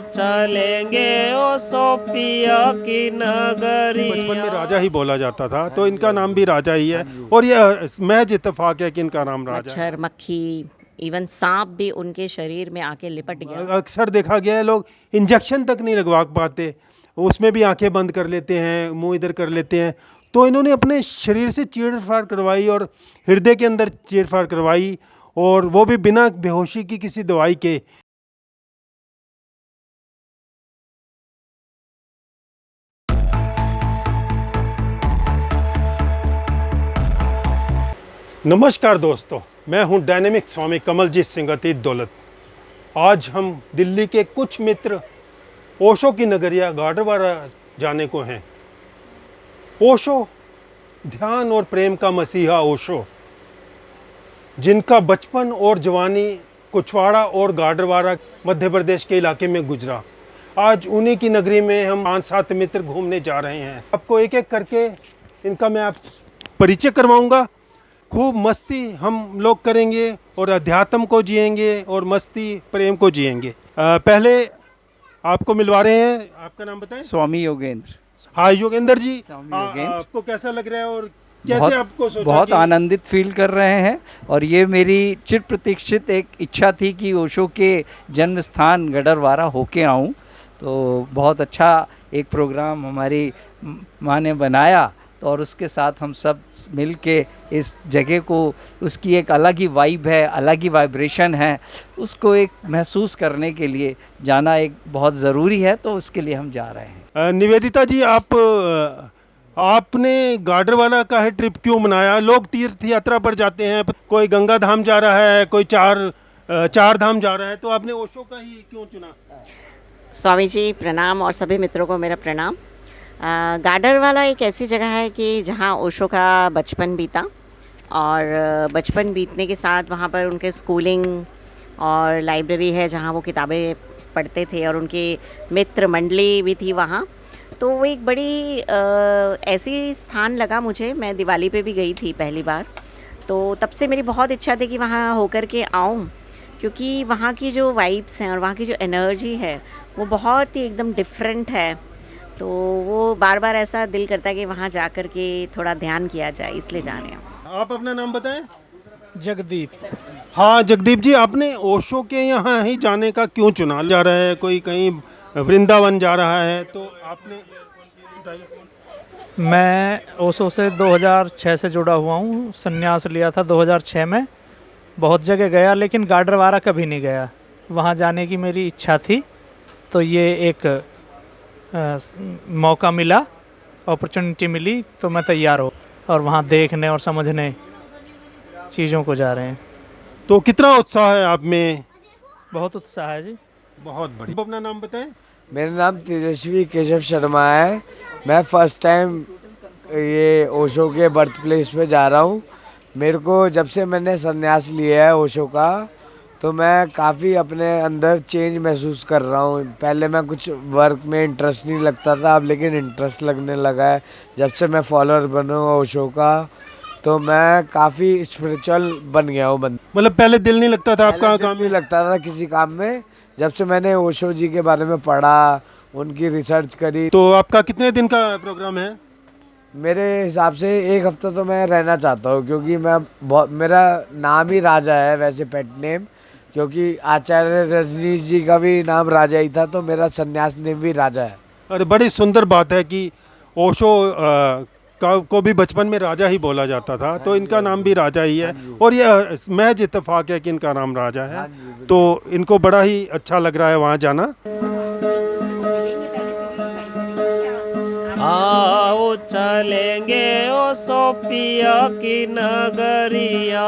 चलेंगे ओ सोफिया की नगरी। बचपन में राजा ही बोला जाता था, तो इनका नाम भी राजा ही है। और ये महज इत्तेफाक है कि इनका नाम राजा है। मच्छर मक्खी इवन सांप भी उनके शरीर में आके लिपट गया। अक्सर देखा गया है लोग इंजेक्शन तक नहीं लगवा पाते, उसमें भी आंखें बंद कर लेते हैं, मुंह इधर कर लेते हैं। तो इन्होंने अपने शरीर से चीरफाड़ करवाई और हृदय के अंदर चीरफाड़ करवाई, और वो भी बिना बेहोशी की किसी दवाई के। नमस्कार दोस्तों, मैं हूं डायनेमिक स्वामी कमलजीत सिंह अतीत दौलत। आज हम दिल्ली के कुछ मित्र ओशो की नगरिया गाडरवारा जाने को हैं। ओशो ध्यान और प्रेम का मसीहा ओशो, जिनका बचपन और जवानी कुछवाड़ा और गाडरवारा मध्य प्रदेश के इलाके में गुजरा। आज उन्हीं की नगरी में हम 5-7 मित्र घूमने जा रहे हैं। आपको एक एक करके इनका मैं परिचय करवाऊंगा। खूब मस्ती हम लोग करेंगे और अध्यात्म को जिएंगे और मस्ती प्रेम को जिएंगे। पहले आपको मिलवा रहे हैं, आपका नाम बताएं। स्वामी योगेंद्र। हाँ योगेंद्र जी, स्वामी योगेंद्र। आपको कैसा लग रहा है और कैसे आपको सोचा बहुत कि... आनंदित फील कर रहे हैं। और ये मेरी चिर प्रतीक्षित एक इच्छा थी कि ओशो के जन्म स्थान गडरवारा होके आऊं। तो बहुत अच्छा एक प्रोग्राम हमारी माँ ने बनाया, तो और उसके साथ हम सब मिल के इस जगह को, उसकी एक अलग ही वाइब है, अलग ही वाइब्रेशन है, उसको एक महसूस करने के लिए जाना एक बहुत ज़रूरी है। तो उसके लिए हम जा रहे हैं। निवेदिता जी, आपने गाडरवारा का है ट्रिप क्यों बनाया? लोग तीर्थ यात्रा पर जाते हैं, कोई गंगा धाम जा रहा है, कोई चार धाम जा रहा है, तो आपने ओशो का ही क्यों चुना? स्वामी जी प्रणाम और सभी मित्रों को मेरा प्रणाम। गाडरवाला एक ऐसी जगह है कि जहाँ ओशो का बचपन बीता, और बचपन बीतने के साथ वहाँ पर उनके स्कूलिंग और लाइब्रेरी है जहाँ वो किताबें पढ़ते थे, और उनकी मित्र मंडली भी थी वहाँ। तो वो एक बड़ी ऐसी स्थान लगा मुझे। मैं दिवाली पे भी गई थी पहली बार, तो तब से मेरी बहुत इच्छा थी कि वहाँ होकर के आऊँ, क्योंकि वहाँ की जो वाइब्स हैं और वहाँ की जो एनर्जी है वो बहुत ही एकदम डिफरेंट है। तो वो बार बार ऐसा दिल करता है कि वहाँ जा कर के थोड़ा ध्यान किया जाए, इसलिए जा रहे हैं। आप अपना नाम बताएं। जगदीप। हाँ जगदीप जी, आपने ओशो के यहाँ ही जाने का क्यों चुना? जा रहा है कोई, कहीं वृंदावन जा रहा है, तो आपने... मैं ओशो से 2006 से जुड़ा हुआ हूँ। संन्यास लिया था 2006 में। बहुत जगह गया, लेकिन गाडरवारा कभी नहीं गया। वहाँ जाने की मेरी इच्छा थी, तो ये एक मौका मिला, अपॉर्चुनिटी मिली, तो मैं तैयार हो और वहाँ देखने और समझने चीज़ों को जा रहे हैं। तो कितना उत्साह है आप में? बहुत उत्साह है जी। बहुत बढ़िया। अपना नाम बताएं। मेरा नाम तेजस्वी केशव शर्मा है। मैं फर्स्ट टाइम ये ओशो के बर्थ प्लेस पे जा रहा हूँ। मेरे को जब से मैंने संन्यास लिया है ओशो का, तो मैं काफ़ी अपने अंदर चेंज महसूस कर रहा हूँ। पहले मैं कुछ वर्क में इंटरेस्ट नहीं लगता था, अब लेकिन इंटरेस्ट लगने लगा है। जब से मैं फॉलोअर बना हूँ ओशो का, तो मैं काफ़ी स्पिरिचुअल बन गया हूँ। मतलब पहले दिल नहीं लगता था आपका काम? नहीं लगता था किसी काम में। जब से मैंने ओशो जी के बारे में पढ़ा, उनकी रिसर्च करी। तो आपका कितने दिन का प्रोग्राम है? मेरे हिसाब से 1 हफ्ता तो मैं रहना चाहता हूँ, क्योंकि मेरा नाम ही राजा है वैसे, पेट नेम, क्योंकि आचार्य रजनीश जी का भी नाम राजा ही था, तो मेरा संन्यास नेम भी राजा है। अरे बड़ी सुंदर बात है कि ओशो को भी बचपन में राजा ही बोला जाता था, तो इनका नाम भी राजा ही है। और ये महज इत्तेफाक है कि इनका नाम राजा है। तो इनको बड़ा ही अच्छा लग रहा है वहाँ जाना। आओ चलेंगे ओ सोफिया की नगरिया।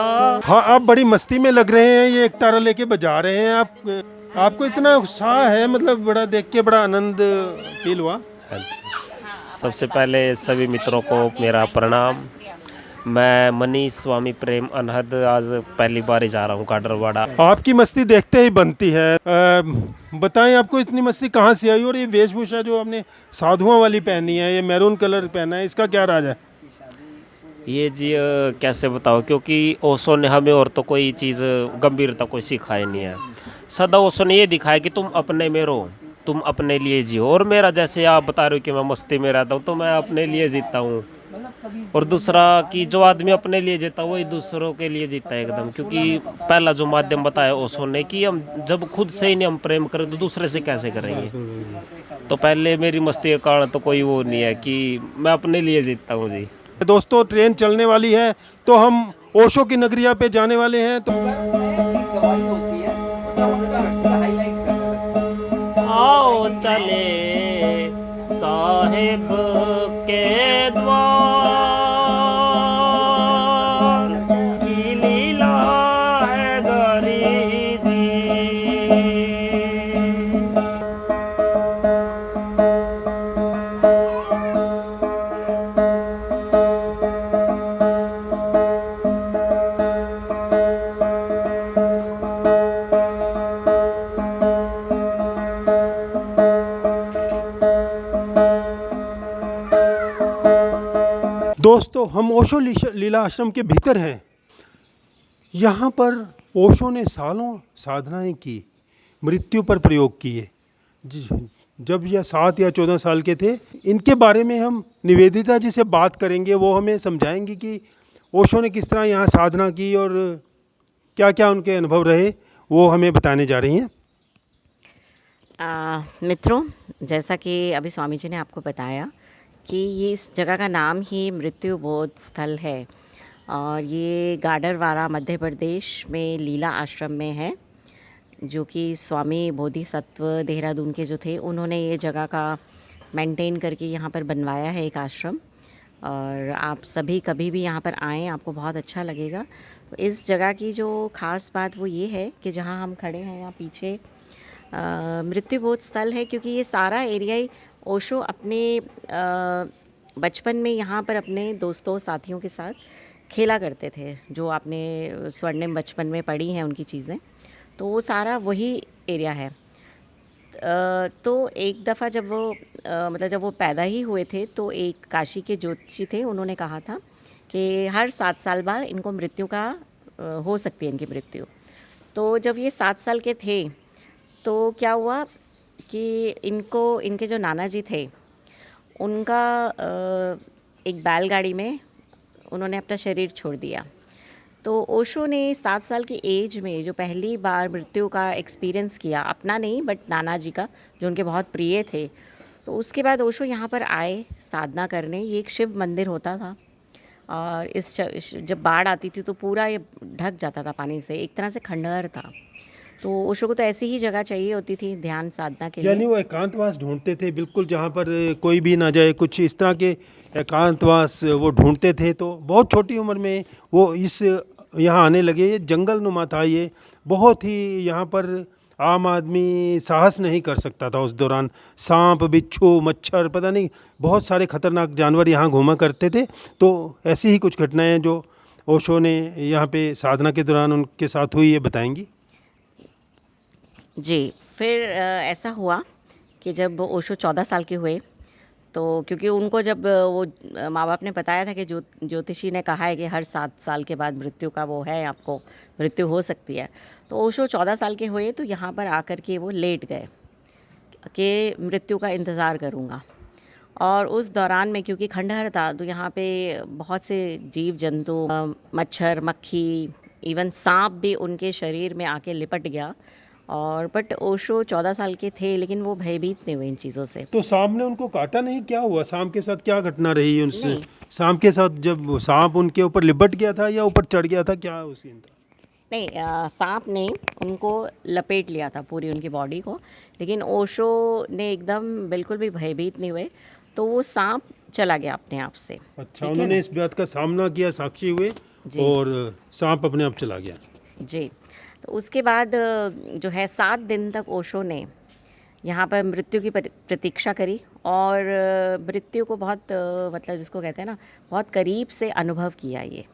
हाँ, आप बड़ी मस्ती में लग रहे हैं, ये एक तारा लेके बजा रहे हैं। आपको इतना उत्साह है, मतलब बड़ा देख के बड़ा आनंद फील हुआ। सबसे पहले सभी मित्रों को मेरा प्रणाम। मैं मनीष स्वामी प्रेम अनहद आज पहली बार ही जा रहा हूँ गाडरवाड़ा। आपकी मस्ती देखते ही बनती है। बताएं, आपको इतनी मस्ती कहाँ से आई? और ये वेशभूषा जो आपने साधुओं वाली पहनी है, ये मैरून कलर पहना है, इसका क्या राज है? ये जी कैसे बताओ, क्योंकि ओशो ने हमें और तो कोई चीज़ गंभीरता कोई सिखाई नहीं है। सदा ओशो ने ये दिखाया कि तुम अपने में रहो, तुम अपने लिए जियो। और मेरा जैसे आप बता रहे हो कि मैं मस्ती में रहता हूँ, तो मैं अपने लिए जीता हूँ। और दूसरा कि जो आदमी अपने लिए जीता वही दूसरों के लिए जीता है एकदम। क्योंकि पहला जो माध्यम बताया ओशो ने कि हम जब खुद से ही नहीं हम प्रेम करें तो दूसरे से कैसे करेंगे। तो पहले मेरी मस्ती का कारण तो कोई वो नहीं है कि मैं अपने लिए जीतता हूँ जी। दोस्तों ट्रेन चलने वाली है तो हम ओशो की नगरिया पे जाने वाले हैं। तो आओ चले साहिब के द्वार की लीला है गरीबी। दोस्तों हम ओशो लीला आश्रम के भीतर हैं। यहाँ पर ओशो ने सालों साधनाएं की, मृत्यु पर प्रयोग किए। जब यह 7 या 14 साल के थे, इनके बारे में हम निवेदिता जी से बात करेंगे। वो हमें समझाएंगी कि ओशो ने किस तरह यहाँ साधना की और क्या क्या उनके अनुभव रहे, वो हमें बताने जा रही हैं। मित्रों, जैसा कि अभी स्वामी जी ने आपको बताया कि ये इस जगह का नाम ही मृत्यु बोध स्थल है और ये गाडरवारा मध्य प्रदेश में लीला आश्रम में है, जो कि स्वामी बोधिसत्व देहरादून के जो थे उन्होंने ये जगह का मेंटेन करके यहाँ पर बनवाया है एक आश्रम। और आप सभी कभी भी यहाँ पर आएँ, आपको बहुत अच्छा लगेगा। तो इस जगह की जो ख़ास बात वो ये है कि जहाँ हम खड़े हैं यहाँ पीछे मृत्यु बोध स्थल है, क्योंकि ये सारा एरिया ही ओशो अपने बचपन में यहाँ पर अपने दोस्तों साथियों के साथ खेला करते थे। जो आपने स्वर्णिम बचपन में पढ़ी हैं उनकी चीज़ें, तो वो सारा वही एरिया है। तो एक दफ़ा जब वो मतलब जब वो पैदा ही हुए थे, तो एक काशी के ज्योतिषी थे, उन्होंने कहा था कि हर 7 साल बाद इनको मृत्यु का हो सकती है इनकी मृत्यु। तो जब ये 7 साल के थे तो क्या हुआ कि इनके जो नाना जी थे उनका एक बैलगाड़ी में उन्होंने अपना शरीर छोड़ दिया। तो ओशो ने 7 साल की एज में जो पहली बार मृत्यु का एक्सपीरियंस किया, अपना नहीं बट नाना जी का, जो उनके बहुत प्रिय थे, तो उसके बाद ओशो यहाँ पर आए साधना करने। ये एक शिव मंदिर होता था और जब बाढ़ आती थी तो पूरा ये ढक जाता था पानी से, एक तरह से खंडहर था। तो ओशो को तो ऐसी ही जगह चाहिए होती थी ध्यान साधना के लिए। यानी वो एकांतवास ढूंढते थे, बिल्कुल जहाँ पर कोई भी ना जाए, कुछ इस तरह के एकांतवास वो ढूंढते थे। तो बहुत छोटी उम्र में वो यहाँ आने लगे। ये जंगल नुमा था, ये बहुत ही यहाँ पर आम आदमी साहस नहीं कर सकता था उस दौरान। सांप, बिच्छू, मच्छर, पता नहीं बहुत सारे खतरनाक जानवर यहाँ घूमा करते थे। तो ऐसी ही कुछ घटनाएं जो ओशो ने यहाँ पे साधना के दौरान उनके साथ हुई, ये बताएंगी। जी, फिर ऐसा हुआ कि जब ओशो 14 साल के हुए, तो क्योंकि उनको जब वो माँ बाप ने बताया था कि ज्योतिषी ने कहा है कि हर 7 साल के बाद मृत्यु का वो है, आपको मृत्यु हो सकती है, तो ओशो 14 साल के हुए तो यहाँ पर आकर के वो लेट गए कि मृत्यु का इंतज़ार करूँगा। और उस दौरान में क्योंकि खंडहर था तो यहाँ पे बहुत से जीव जंतु, मच्छर, मक्खी, इवन सांप भी उनके शरीर में आके लिपट गया। और बट ओशो 14 साल के थे लेकिन वो भयभीत नहीं हुए इन चीज़ों से। तो सांप ने उनको काटा नहीं? क्या हुआ सांप के साथ, क्या घटना रही उनसे? सांप के साथ जब सांप उनके ऊपर लिपट गया था या ऊपर चढ़ गया था, क्या उस सीन था? नहीं, सांप ने उनको लपेट लिया था पूरी उनकी बॉडी को, लेकिन ओशो ने एकदम बिल्कुल भी भयभीत नहीं हुए, तो वो सांप चला गया अपने आप से। अच्छा, उन्होंने इस बात का सामना किया, साक्षी हुए और सांप अपने आप चला गया। जी, तो उसके बाद जो है 7 दिन तक ओशो ने यहाँ पर मृत्यु की प्रतीक्षा करी और मृत्यु को बहुत मतलब जिसको कहते हैं ना, बहुत करीब से अनुभव किया ये।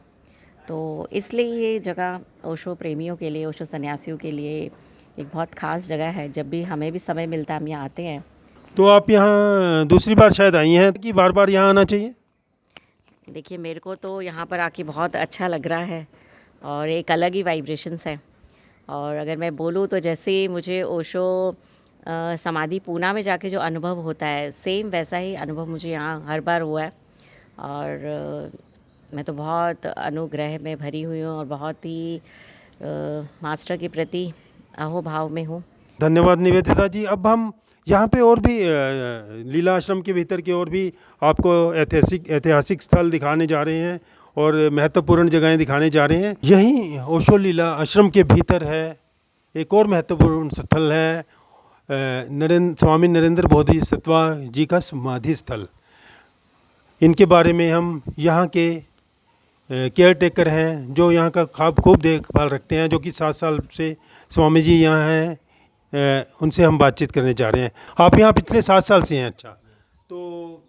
तो इसलिए ये जगह ओशो प्रेमियों के लिए, ओशो सन्यासियों के लिए एक बहुत ख़ास जगह है। जब भी हमें भी समय मिलता है हम यहाँ आते हैं। तो आप यहाँ दूसरी बार शायद आई हैं कि बार बार यहाँ आना चाहिए? देखिए, मेरे को तो यहाँ पर आके बहुत अच्छा लग रहा है और एक अलग ही वाइब्रेशंस है। और अगर मैं बोलूँ तो जैसे मुझे ओशो समाधि पूना में जाके जो अनुभव होता है, सेम वैसा ही अनुभव मुझे यहाँ हर बार हुआ है। और मैं तो बहुत अनुग्रह में भरी हुई हूँ और बहुत ही मास्टर के प्रति अहोभाव में हूँ। धन्यवाद निवेदिता जी। अब हम यहाँ पे और भी लीला आश्रम के भीतर के और भी आपको ऐतिहासिक स्थल दिखाने जा रहे हैं और महत्वपूर्ण जगहें दिखाने जा रहे हैं। यहीं ओशो लीला आश्रम के भीतर है एक और महत्वपूर्ण स्थल है स्वामी नरेंद्र बोधिसत्व जी का समाधि स्थल। इनके बारे में हम यहाँ के केयर टेकर हैं जो यहाँ का खूब देखभाल रखते हैं, जो कि 7 साल से स्वामी जी यहाँ हैं, उनसे हम बातचीत करने जा रहे हैं। आप यहाँ पिछले 7 साल से हैं। अच्छा, तो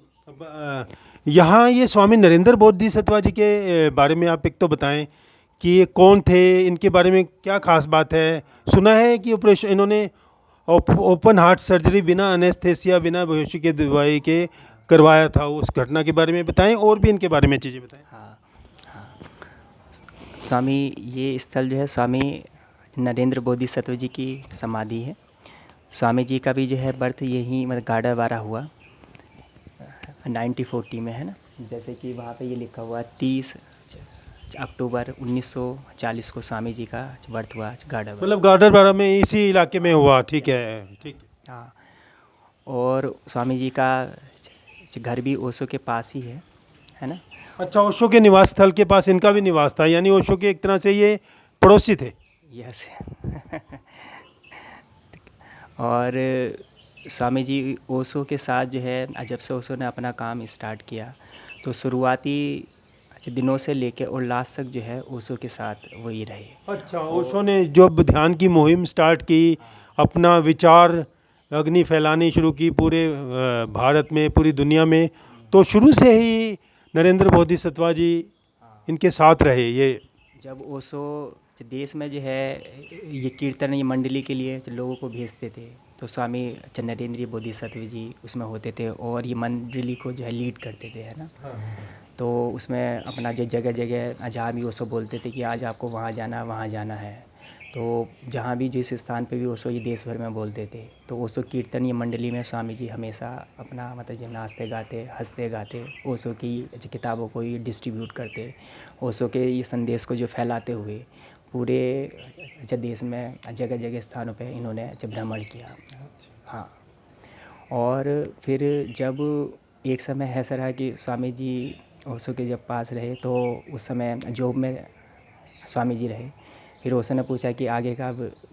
यहाँ ये स्वामी नरेंद्र बोधिसत्व जी के बारे में आप एक तो बताएं कि ये कौन थे, इनके बारे में क्या खास बात है। सुना है कि ऑपरेशन इन्होंने ओपन हार्ट सर्जरी बिना एनेस्थेसिया बिना बेहोशी के दवाई के करवाया था। उस घटना के बारे में बताएं और भी इनके बारे में चीज़ें बताएं। हाँ, स्वामी, ये स्थल जो है स्वामी नरेंद्र बोधिसत्व जी की समाधि है। स्वामी जी का भी जो है बर्थ यही मतलब गाडरवारा हुआ 1940 में, है ना। जैसे कि वहाँ पे ये लिखा हुआ 30 अक्टूबर 1940 को स्वामी जी का बर्थ हुआ गाडरवारा। मतलब गाडरवारा में इसी इलाके में हुआ। ठीक है, ठीक। हाँ, और स्वामी जी का घर भी ओशो के पास ही है ना। अच्छा, ओशो के निवास स्थल के पास इनका भी निवास था, यानी ओशो के एक तरह से ये पड़ोसी थे। यस। और स्वामी जी ओशो के साथ जो है, जब से ओशो ने अपना काम स्टार्ट किया तो शुरुआती दिनों से लेकर और लास्ट तक जो है ओशो के साथ वही रहे। अच्छा, ओशो ने जब ध्यान की मुहिम स्टार्ट की, अपना विचार अग्नि फैलानी शुरू की पूरे भारत में, पूरी दुनिया में, तो शुरू से ही नरेंद्र बोधिसत्व जी इनके साथ रहे। ये जब ओशो देश में जो है ये कीर्तन ये मंडली के लिए लोगों को भेजते थे तो स्वामी नरेंद्र बोधिसत्व जी उसमें होते थे और ये मंडली को जो है लीड करते थे, है ना। तो उसमें अपना जो जगह जगह जहाँ भी ओशो बोलते थे कि आज आपको वहाँ जाना है, तो जहाँ भी जिस स्थान पे भी ओशो ये देश भर में बोलते थे तो ओशो कीर्तन ये मंडली में स्वामी जी हमेशा अपना मतलब जो नाचते गाते हंसते गाते ओशो की किताबों को ये डिस्ट्रीब्यूट करते, ओशो के ये संदेश को जो फैलाते हुए पूरे देश में जगह जगह स्थानों पे इन्होंने भ्रमण किया। हाँ, और फिर जब एक समय ऐसा रहा कि स्वामी जी ओशो के जब पास रहे तो उस समय जॉब में स्वामी जी रहे। फिर ओशो ने पूछा कि आगे का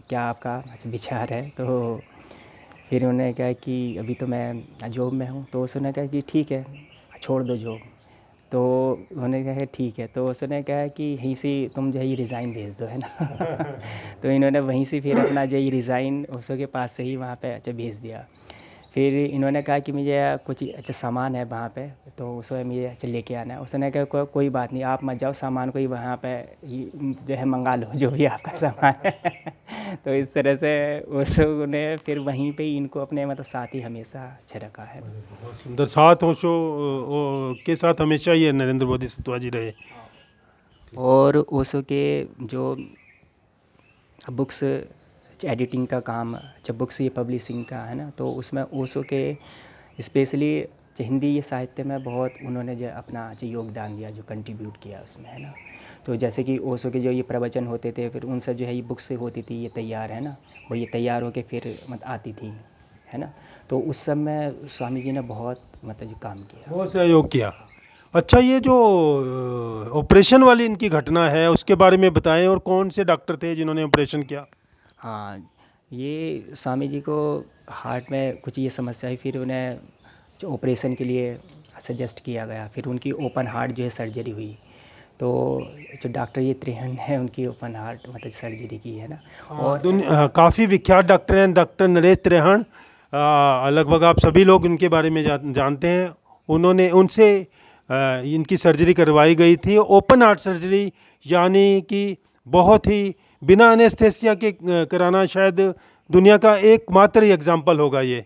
क्या आपका विचार है, तो फिर उन्होंने कहा कि अभी तो मैं जॉब में हूँ। तो ओशो ने कहा कि ठीक है, छोड़ दो जॉब। तो उन्होंने कहा ठीक है। तो उसने कहा कि यहीं से तुम जो है ये रिज़ाइन भेज दो, है ना। तो इन्होंने वहीं से फिर अपना जो ये रिज़ाइन ओशो के पास से ही वहाँ पे भेज दिया। फिर इन्होंने कहा कि मुझे कुछ सामान है वहाँ पे, तो उसको मुझे लेके आना है। उसने कहा कोई बात नहीं, आप मत जाओ, सामान को ही वहाँ पे जो है मंगा लो जो भी आपका सामान है। तो इस तरह से ओशो ने फिर वहीं पे ही इनको अपने मतलब साथ ही हमेशा रखा है। बहुत सुंदर, साथ ओशो के साथ हमेशा ये नरेंद्र बोधिसत्व जी रहे। और ओशो के जो बुक्स एडिटिंग का काम, जब बुक्स ये पब्लिशिंग का है ना, तो उसमें ओशो के स्पेशली हिंदी ये साहित्य में बहुत उन्होंने जो अपना जो योगदान दिया, जो कंट्रीब्यूट किया उसमें, है ना। तो जैसे कि ओशो के जो ये प्रवचन होते थे फिर उनसे जो है ये बुक्स होती थी ये तैयार, है ना, वो ये तैयार होके फिर मतलब आती थी, है ना। तो उस समय स्वामी जी ने बहुत मतलब जो काम किया, बहुत सहयोग किया। अच्छा, ये जो ऑपरेशन वाली इनकी घटना है उसके बारे में बताएं, और कौन से डॉक्टर थे जिन्होंने ऑपरेशन किया। हाँ, ये स्वामी जी को हार्ट में कुछ ये समस्या है, फिर उन्हें जो ऑपरेशन के लिए सजेस्ट किया गया। फिर उनकी ओपन हार्ट जो है सर्जरी हुई। तो जो डॉक्टर ये त्रेहन है उनकी ओपन हार्ट मतलब सर्जरी की, है ना। और काफ़ी विख्यात डॉक्टर हैं डॉक्टर नरेश त्रेहन। लगभग आप सभी लोग उनके बारे में जानते हैं। उन्होंने उनसे इनकी सर्जरी करवाई गई थी, ओपन हार्ट सर्जरी, यानी कि बहुत ही बिना एनेस्थेसिया के कराना शायद दुनिया का एकमात्र एग्जाम्पल होगा ये।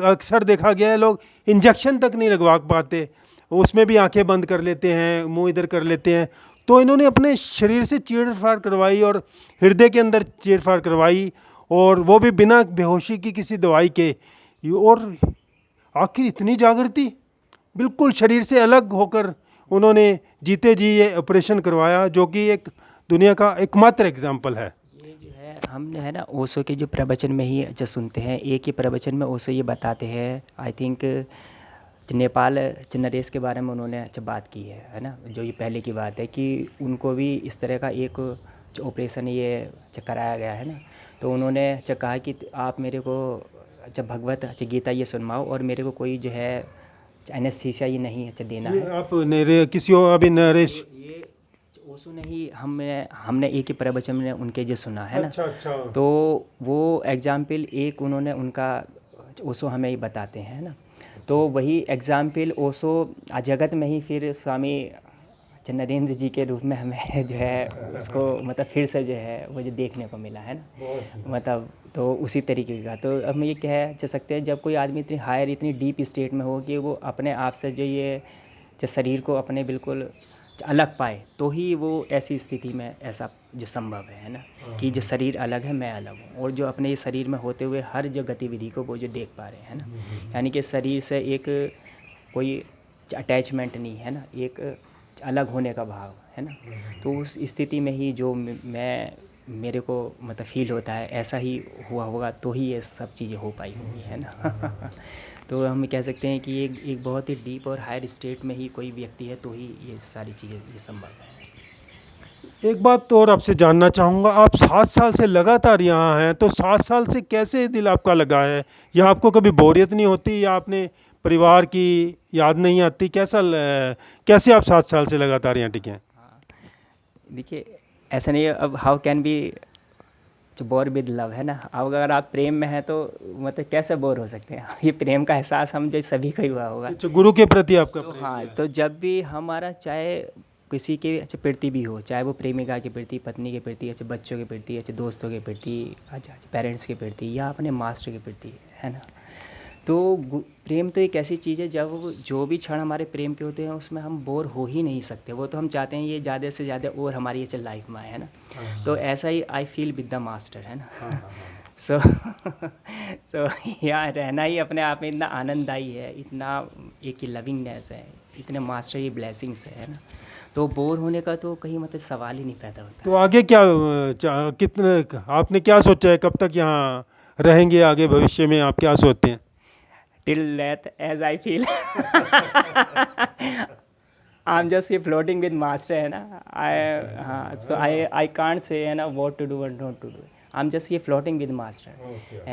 अक्सर देखा गया है लोग इंजेक्शन तक नहीं लगवा पाते, उसमें भी आंखें बंद कर लेते हैं, मुंह इधर कर लेते हैं। तो इन्होंने अपने शरीर से चीरफाड़ करवाई और हृदय के अंदर चीरफाड़ करवाई और वो भी बिना बेहोशी की किसी दवाई के। और आखिर इतनी जागृति, बिल्कुल शरीर से अलग होकर उन्होंने जीते जी ये ऑपरेशन करवाया, जो कि एक दुनिया का एकमात्र एग्जाम्पल है। ये जो है हमने है ना ओशो के जो प्रवचन में ही जो सुनते हैं, एक ही प्रवचन में ओशो ये बताते हैं, आई थिंक नेपाल नरेश के बारे में उन्होंने अच्छा बात की है ना, जो ये पहले की बात है कि उनको भी इस तरह का एक जो ऑपरेशन ये कराया गया है ना, तो उन्होंने कहा कि आप मेरे को भगवत गीता ये सुनवाओ और मेरे को कोई जो है एनेस्थीसिया ये नहीं देना है। आप किसी और अभी नरेश ये ओशो ने ही हमने एक ही प्रवचन में उनके जो सुना है ना। अच्छा। तो वो एग्जाम्पल एक उन्होंने उनका ओशो हमें ही बताते हैं ना, तो वही एग्जाम्पल ओशो जगत में ही फिर स्वामी नरेंद्र जी के रूप में हमें जो है उसको मतलब फिर से जो है वो जो देखने को मिला है ना, मतलब तो उसी तरीके का। तो अब हम ये कह सकते हैं, जब कोई आदमी इतनी हायर इतनी डीप स्टेट में हो कि वो अपने आप से जो ये जो शरीर को अपने बिल्कुल अलग पाए, तो ही वो ऐसी स्थिति में ऐसा जो संभव है ना, कि जो शरीर अलग है मैं अलग हूँ, और जो अपने शरीर में होते हुए हर जो गतिविधि को वो जो देख पा रहे हैं ना, यानी कि शरीर से एक कोई अटैचमेंट नहीं है ना, एक अलग होने का भाव है ना। तो उस स्थिति में ही जो मेरे को मतलब फील होता है ऐसा ही हुआ होगा, तो ही ये सब चीज़ें हो पाई होंगी है ना। तो हम कह सकते हैं कि एक बहुत ही डीप और हायर स्टेट में ही कोई व्यक्ति है, तो ही ये सारी चीज़ें ये संभव है। एक बात तो और आपसे जानना चाहूँगा, आप 7 साल से लगातार यहाँ हैं, तो 7 साल से कैसे दिल आपका लगा है? या आपको कभी बोरियत नहीं होती, या आपने परिवार की याद नहीं आती? कैसे आप 7 साल से लगातार यहाँ टिके हैं? देखिए ऐसा नहीं है, अब how can be bore with love है ना। अब अगर आप प्रेम में हैं तो मतलब कैसे बोर हो सकते हैं? ये प्रेम का एहसास हम जो सभी का ही हुआ होगा। अच्छा, गुरु के प्रति आपका तो प्रेम हाँ, है। तो जब भी हमारा चाहे किसी के अच्छा प्रति भी हो, चाहे वो प्रेमिका के प्रति, पत्नी के प्रति, अच्छा बच्चों के प्रति, अच्छा दोस्तों के प्रति, अच्छा पेरेंट्स के प्रति, या अपने मास्टर के प्रति है ना, तो प्रेम तो एक ऐसी चीज़ है जब जो भी क्षण हमारे प्रेम के होते हैं उसमें हम बोर हो ही नहीं सकते। वो तो हम चाहते हैं ये ज़्यादा से ज़्यादा और हमारी ये लाइफ में है ना। तो ऐसा ही I feel with the master है ना। सो यहाँ रहना ही अपने आप में इतना आनंददायी है, इतना एक ही लविंगनेस है, इतने मास्टर ये ब्लेसिंग्स है ना, तो बोर होने का तो कहीं मतलब सवाल ही नहीं पैदा होता। तो आगे क्या कितने आपने क्या सोचा है, कब तक यहाँ रहेंगे? आगे भविष्य में आप क्या सोचते हैं? Till death, as I feel. I'm just floating with master है ना। I can't say है ना what to do and not to do. I'm just floating with master.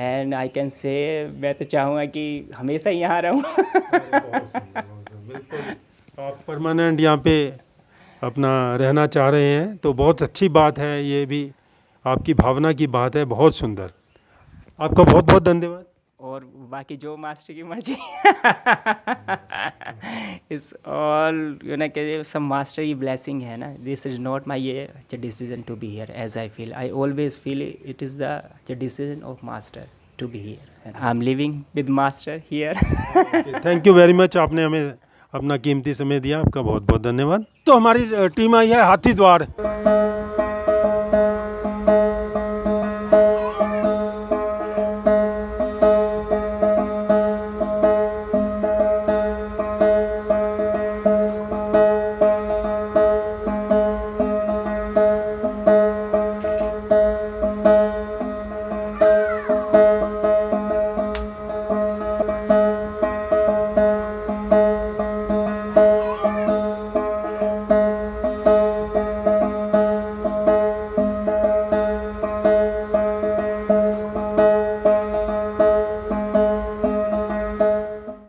And I can say मैं तो चाहूँगा कि हमेशा यहाँ रहूँ। आप परमानेंट यहाँ पे अपना रहना चाह रहे हैं, तो बहुत अच्छी बात है, ये भी आपकी भावना की बात है, बहुत सुंदर। आपका बहुत बहुत धन्यवाद। और बाकी जो मास्टर की मर्जी। इट्स ऑल यू नो कि सब मास्टर की ब्लेसिंग है ना। दिस इज़ नॉट माई ये decision to be here as I feel. I always feel it is the decision of master to be here. I am living with master here. Thank you very much, आपने हमें अपना कीमती समय दिया, आपका बहुत बहुत धन्यवाद। तो हमारी टीम आई है हाथीद्वार।